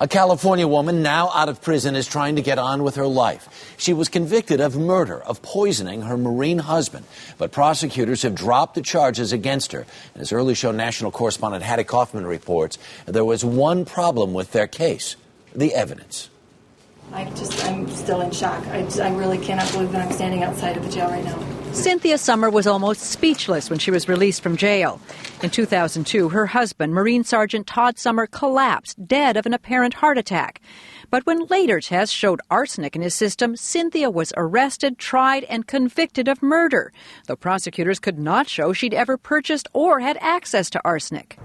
A California woman now out of prison is trying to get on with her life. She was convicted of murder, of poisoning her Marine husband. But prosecutors have dropped the charges against her. And as Early Show national correspondent Hattie Kaufman reports, there was one problem with their case: the evidence. I'm still in shock. I really cannot believe that I'm standing outside of the jail right now. Cynthia Summer was almost speechless when she was released from jail. In 2002, her husband, Marine Sergeant Todd Summer, collapsed, dead of an apparent heart attack. But when later tests showed arsenic in his system, Cynthia was arrested, tried, and convicted of murder, though prosecutors could not show she'd ever purchased or had access to arsenic.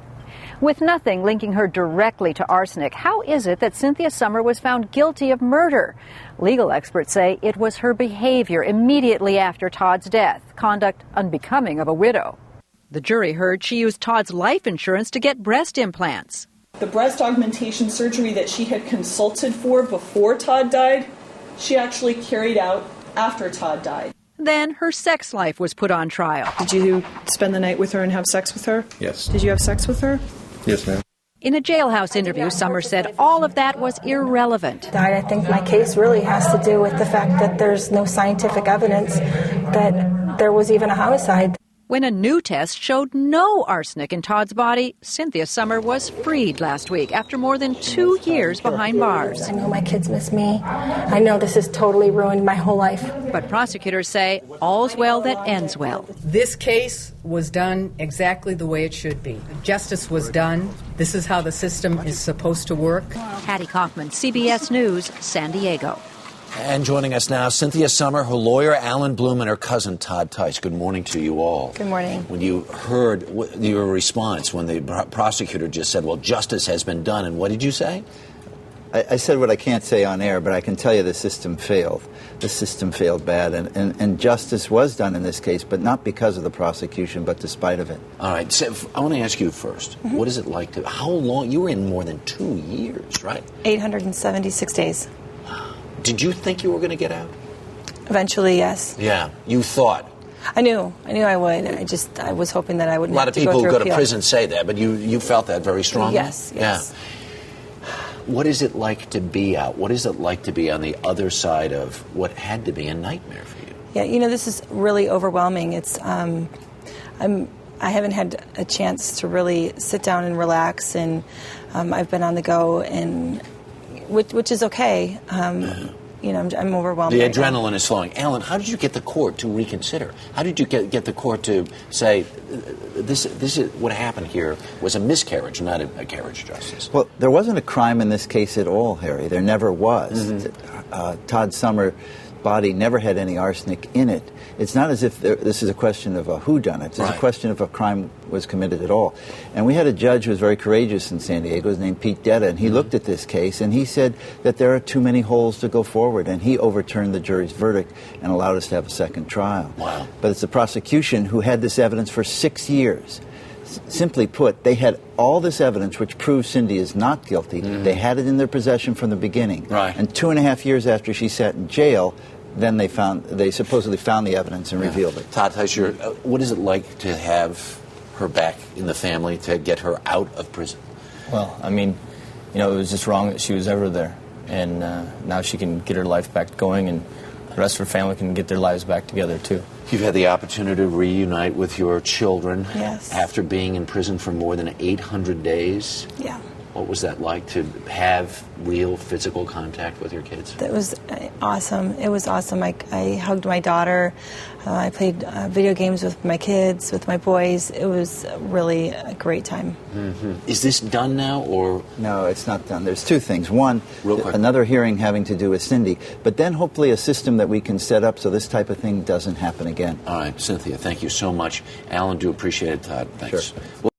With nothing linking her directly to arsenic, how is it that Cynthia Summer was found guilty of murder? Legal experts say it was her behavior immediately after Todd's death, conduct unbecoming of a widow. The jury heard she used Todd's life insurance to get breast implants. The breast augmentation surgery that she had consulted for before Todd died, she actually carried out after Todd died. Then her sex life was put on trial. Did you spend the night with her and have sex with her? Yes. Did you have sex with her? Yes, ma'am. In a jailhouse interview, Summer said all of that was irrelevant. I think my case really has to do with the fact that there's no scientific evidence that there was even a homicide. When a new test showed no arsenic in Todd's body, Cynthia Summer was freed last week after more than 2 years behind bars. I know my kids miss me. I know this has totally ruined my whole life. But prosecutors say all's well that ends well. This case was done exactly the way it should be. Justice was done. This is how the system is supposed to work. Hattie Kaufman, CBS News, San Diego. And joining us now, Cynthia Summer, her lawyer Alan Bloom, and her cousin Todd Tice. Good morning to you all. Good morning. When you heard your response when the prosecutor just said, well, justice has been done, and what did you say? I said what I can't say on air, but I can tell you the system failed. The system failed bad, and justice was done in this case, but not because of the prosecution, but despite of it. All right, so I want to ask you first, what is it like to, how long, you were in more than 2 years, right? 876 days. Did you think you were going to get out? Eventually, yes. Yeah, you thought. I knew I would. I was hoping that I wouldn't have to go through A lot of people who go to appeal. prison say that, but you felt that very strongly? Yes. Yeah. What is it like to be out? What is it like to be on the other side of what had to be a nightmare for you? Yeah, this is really overwhelming. It's I haven't had a chance to really sit down and relax, and I've been on the go, and which is okay. I'm overwhelmed. The right adrenaline now. is flowing. Alan, how did you get the court to reconsider? How did you get the court to say this is what happened here was a miscarriage, not a carriage of justice? Well, there wasn't a crime in this case at all, Harry. There never was. Todd Summer's body never had any arsenic in it. It's not as if this is a question of a whodunit. It's a question of a crime was committed at all. And we had a judge who was very courageous in San Diego. His name Pete Detta, and he looked at this case and he said that there are too many holes to go forward, and he overturned the jury's verdict and allowed us to have a second trial. Wow. But it's the prosecution who had this evidence for 6 years. Simply put, they had all this evidence which proves Cindy is not guilty. They had it in their possession from the beginning. Right. And 2.5 years after she sat in jail, then they supposedly found the evidence and revealed it. Todd Tice, what is it like to have her back in the family, to get her out of prison? Well, it was just wrong that she was ever there. And now she can get her life back going, and the rest of her family can get their lives back together, too. You've had the opportunity to reunite with your children. Yes. After being in prison for more than 800 days. Yeah. What was that like to have real physical contact with your kids? It was awesome. It was awesome. I hugged my daughter. I played video games with my kids, with my boys. It was really a great time. Is this done now, or? No, it's not done. There's two things. One, Real quick. another hearing having to do with Cindy, but then hopefully a system that we can set up so this type of thing doesn't happen again. All right, Cynthia, thank you so much. Alan, do appreciate it, Todd. Thanks. Sure.